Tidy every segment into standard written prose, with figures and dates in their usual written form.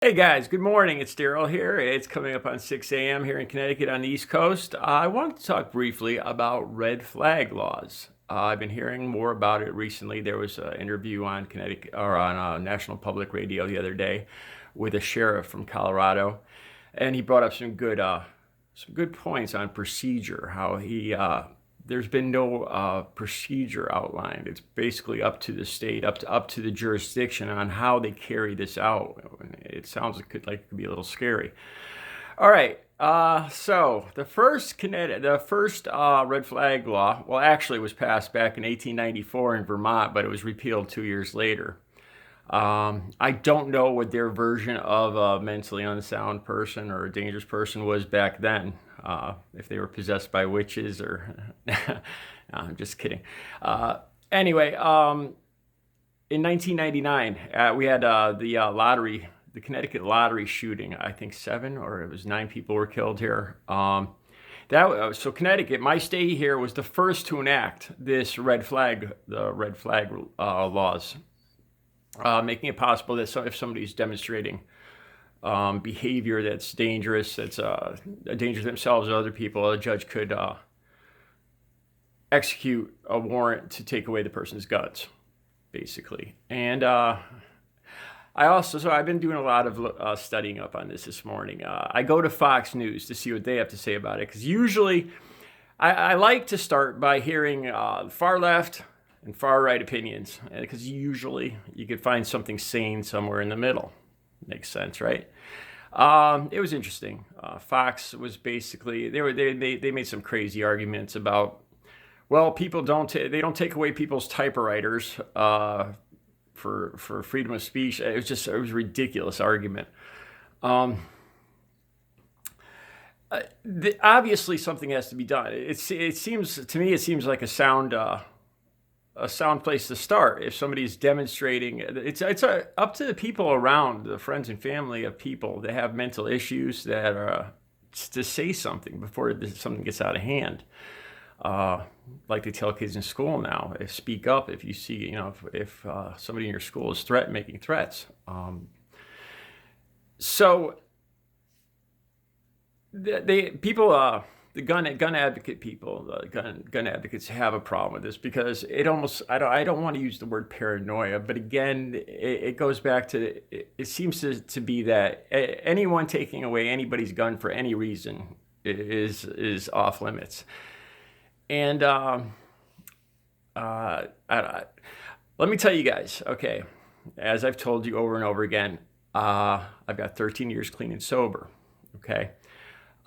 Hey guys, good morning. It's Daryl here. It's coming up on 6 a.m. here in Connecticut on the East Coast. I wanted to talk briefly about red flag laws. I've been hearing more about it recently. There was an interview on Connecticut or on National Public Radio the other day with a sheriff from Colorado, and he brought up some good points on procedure. How he there's been no procedure outlined. It's basically up to the state, up to the jurisdiction on how they carry this out. It sounds like it could be a little scary. All right. So the first red flag law, well, actually, was passed back in 1894 in Vermont, but it was repealed 2 years later. I don't know what their version of a mentally unsound person or a dangerous person was back then. If they were possessed by witches or... No, I'm just kidding. Anyway, in 1999, we had the Connecticut lottery shooting. I think 9 people were killed here. So Connecticut, my state here, was the first to enact the red flag laws, making it possible that if somebody's demonstrating behavior that's dangerous, that's a danger to themselves or other people, a judge could execute a warrant to take away the person's guns, basically. And I've been doing a lot of studying up on this morning. I go to Fox News to see what they have to say about it, because usually I like to start by hearing far left and far right opinions, because usually you could find something sane somewhere in the middle. Makes sense, right? It was interesting. Fox was basically they made some crazy arguments about, well, people they don't take away people's typewriters for freedom of speech. It was a ridiculous argument. Obviously something has to be done. It seems like a sound place to start. If somebody's demonstrating, it's up to the people around, the friends and family of people that have mental issues, that are to say something before something gets out of hand. Like they tell kids in school now, speak up if you see, if somebody in your school is making threats. So the gun advocate people, the gun advocates have a problem with this, because I don't want to use the word paranoia, but again, it goes back to, it seems to be that anyone taking away anybody's gun for any reason is off limits. And let me tell you guys, okay, as I've told you over and over again, I've got 13 years clean and sober, okay?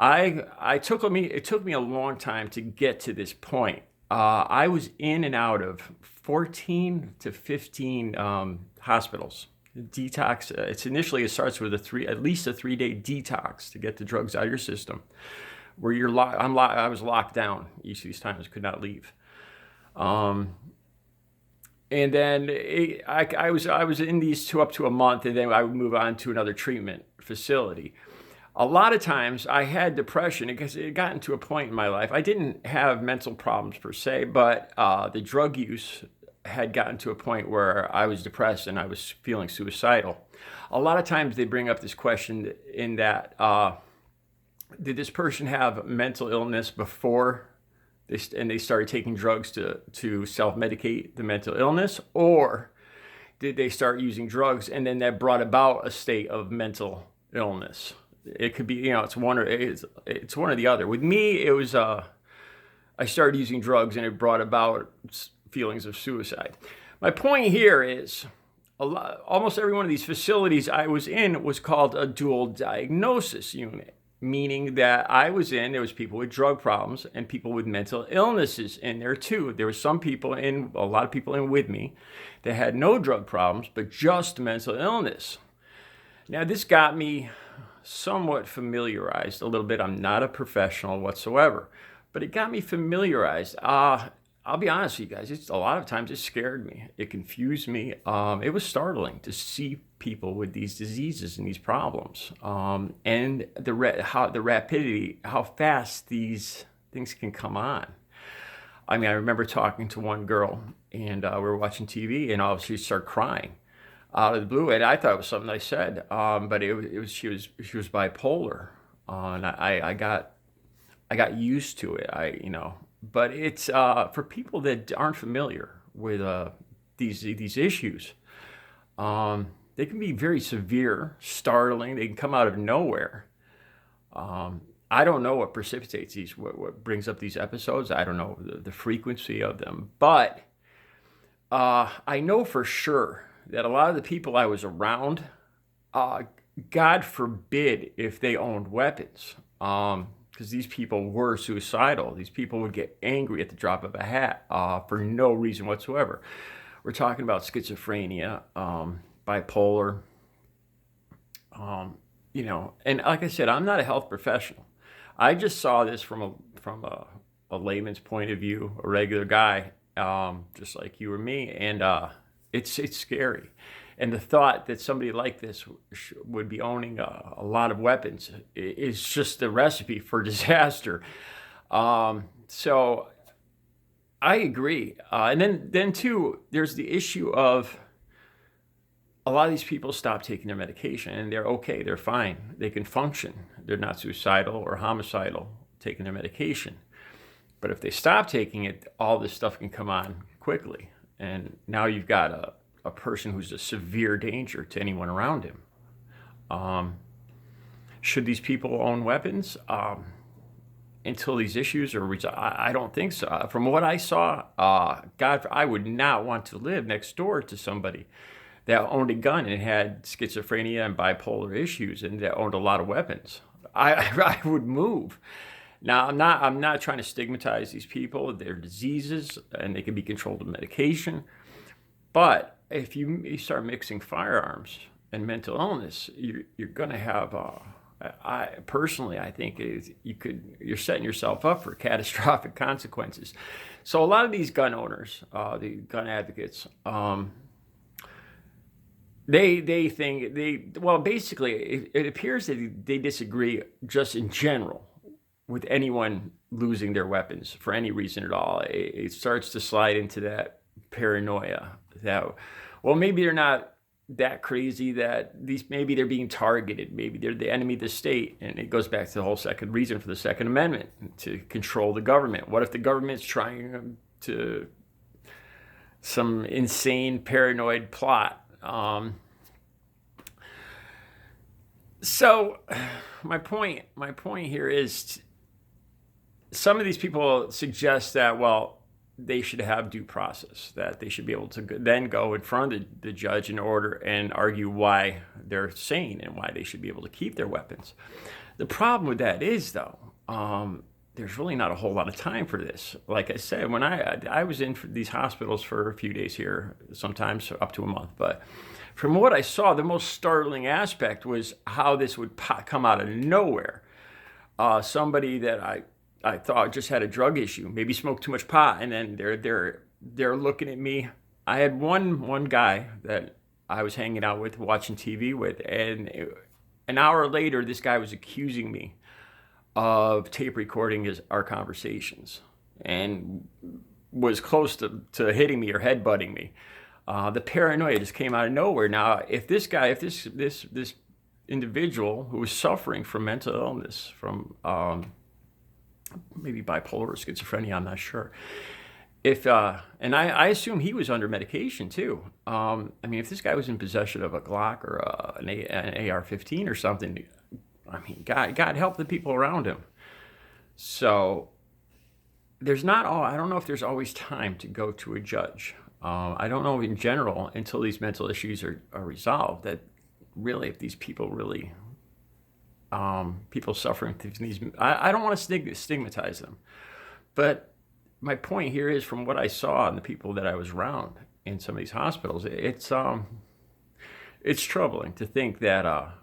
It took me a long time to get to this point. I was in and out of 14 to 15 hospipals. Detox. It starts with at least a 3-day detox to get the drugs out of your system, where you're locked. I was locked down each of these times, could not leave. And then I was in these up to a month, and then I would move on to another treatment facility. A lot of times I had depression, because it had gotten to a point in my life. I didn't have mental problems per se, but the drug use had gotten to a point where I was depressed and I was feeling suicidal. A lot of times they bring up this question in that, did this person have mental illness before they started taking drugs to self-medicate the mental illness, or did they start using drugs and then that brought about a state of mental illness? It could be, it's one or the other. With me, it was I started using drugs and it brought about feelings of suicide. My point here is, almost every one of these facilities I was in was called a dual diagnosis unit, meaning that there was people with drug problems and people with mental illnesses in there too. There were a lot of people in with me that had no drug problems, but just mental illness. Now, this got me somewhat familiarized a little bit. I'm not a professional whatsoever, but it got me familiarized. I'll be honest with you guys, a lot of times it scared me. It confused me. It was startling to see people with these diseases and these problems, and the rapidity, how fast these things can come on. I mean, I remember talking to one girl, and we were watching TV, and all of a sudden she started crying. out of the blue, and I thought it was something I said, but it was she was bipolar, and I got used to it. But it's for people that aren't familiar with these issues. They can be very severe, startling. They can come out of nowhere. I don't know what precipitates these, what brings up these episodes. I don't know the frequency of them, but I know for sure that a lot of the people I was around, God forbid if they owned weapons, because these people were suicidal. These people would get angry at the drop of a hat for no reason whatsoever. We're talking about schizophrenia, bipolar, and like I said, I'm not a health professional. I just saw this from a layman's point of view, a regular guy, just like you or me, and it's scary. And the thought that somebody like this would be owning a lot of weapons is just a recipe for disaster. So I agree. And then too, there's the issue of a lot of these people stop taking their medication and they're okay, they're fine, they can function. They're not suicidal or homicidal taking their medication. But if they stop taking it, all this stuff can come on quickly. And now you've got a person who's a severe danger to anyone around him. Should these people own weapons until these issues are resolved? I don't think so. From what I saw, God, I would not want to live next door to somebody that owned a gun and had schizophrenia and bipolar issues and that owned a lot of weapons. I would move. Now, I'm not trying to stigmatize these people. They're diseases and they can be controlled with medication. But if you start mixing firearms and mental illness, you're going to have. I think you're setting yourself up for catastrophic consequences. So a lot of these gun owners, the gun advocates, they think basically it appears that they disagree just in general with anyone losing their weapons for any reason at all. It starts to slide into that paranoia that, well, maybe they're not that crazy, that maybe they're being targeted, maybe they're the enemy of the state. And it goes back to the whole second reason for the Second Amendment, to control the government. What if the government's trying to some insane paranoid plot? So my point here is, some of these people suggest that, well, they should have due process, that they should be able to then go in front of the judge in order and argue why they're sane and why they should be able to keep their weapons. The problem with that is, though, there's really not a whole lot of time for this. Like I said, when I was in these hospitals for a few days here, sometimes up to a month, but from what I saw, the most startling aspect was how this would come out of nowhere. Somebody that I thought just had a drug issue, maybe smoked too much pot, and then they're looking at me. I had one guy that I was hanging out with, watching TV with, and an hour later, this guy was accusing me of tape recording our conversations, and was close to hitting me or headbutting me. The paranoia just came out of nowhere. Now, if this individual who was suffering from mental illness, from maybe bipolar or schizophrenia, I'm not sure. And I assume he was under medication too. If this guy was in possession of a Glock or an AR-15 or something, God help the people around him. So I don't know if there's always time to go to a judge. I don't know in general, until these mental issues are resolved, that really, if these people really, people suffering from these, I don't want to stigmatize them. But my point here is, from what I saw and the people that I was around in some of these hospitals, it's troubling to think that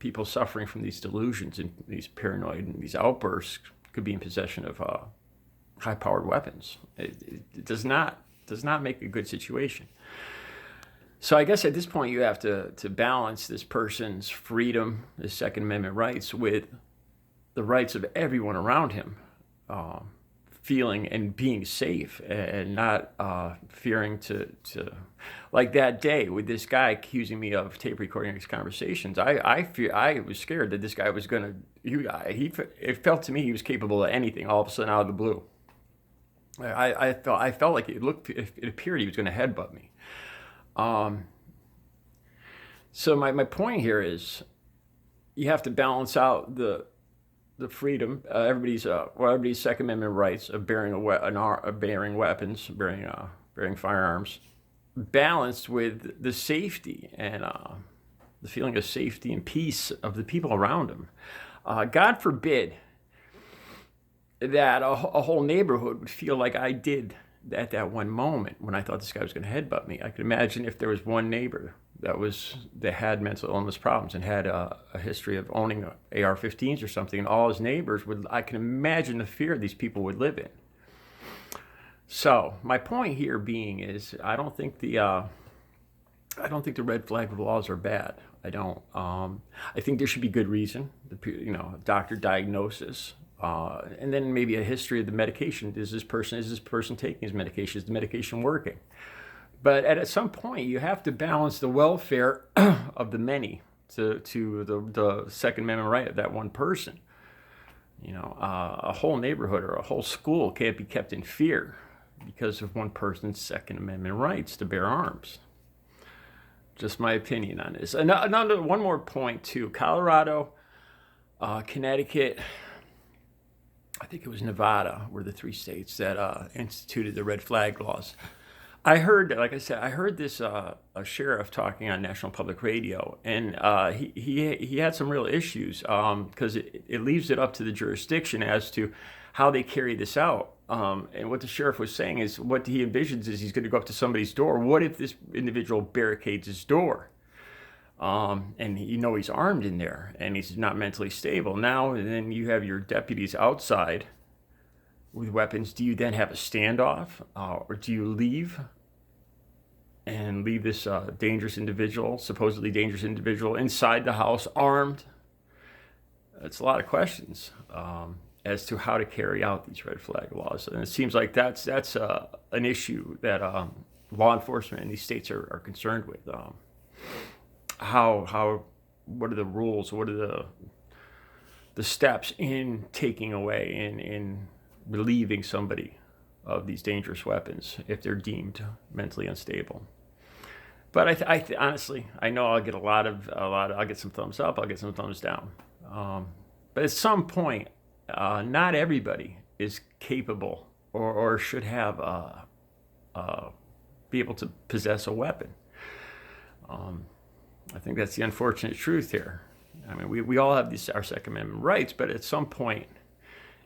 people suffering from these delusions and these paranoid and these outbursts could be in possession of high-powered weapons. It does not make a good situation. So I guess at this point you have to balance this person's freedom, his Second Amendment rights, with the rights of everyone around him. feeling and being safe and not fearing to like that day with this guy accusing me of tape recording his conversations. I was scared that this guy was gonna it felt to me he was capable of anything all of a sudden out of the blue. I felt like it appeared he was going to headbutt me. So my point here is you have to balance out the freedom, everybody's Second Amendment rights of bearing bearing weapons, bearing firearms, balanced with the safety and the feeling of safety and peace of the people around them. God forbid that a whole neighborhood would feel like I did at that one moment when I thought this guy was going to headbutt me. I could imagine if there was one neighbor that had mental illness problems and had a history of owning AR-15s or something, and all his neighbors I can imagine the fear these people would live in. So my point here being is I don't think the red flag laws are bad. I don't. I think there should be good reason, doctor diagnosis. And then maybe a history of the medication. Is this person taking his medication? Is the medication working? But at some point, you have to balance the welfare of the many to the Second Amendment right of that one person. A whole neighborhood or a whole school can't be kept in fear because of one person's Second Amendment rights to bear arms. Just my opinion on this. One more point too. Colorado, Connecticut, I think it was Nevada were the three states that instituted the red flag laws. I heard this a sheriff talking on National Public Radio, and he had some real issues because it leaves it up to the jurisdiction as to how they carry this out. And what the sheriff was saying is what he envisions is he's going to go up to somebody's door. What if this individual barricades his door? And he's armed in there and he's not mentally stable. Now, and then you have your deputies outside with weapons. Do you then have a standoff or do you leave this supposedly dangerous individual inside the house armed? It's a lot of questions as to how to carry out these red flag laws. And it seems like that's an issue that law enforcement in these states are concerned with. What are the rules? What are the steps in taking away in relieving somebody of these dangerous weapons if they're deemed mentally unstable? But honestly, I know I'll get I'll get some thumbs up, I'll get some thumbs down. But at some point, not everybody is capable or should have be able to possess a weapon. I think that's the unfortunate truth here. I mean, we all have our Second Amendment rights, but at some point,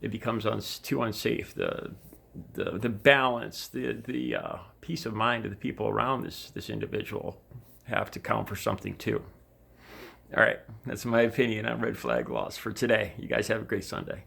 it becomes too unsafe. The balance, the peace of mind of the people around this individual have to count for something too. All right, that's my opinion on red flag laws for today. You guys have a great Sunday.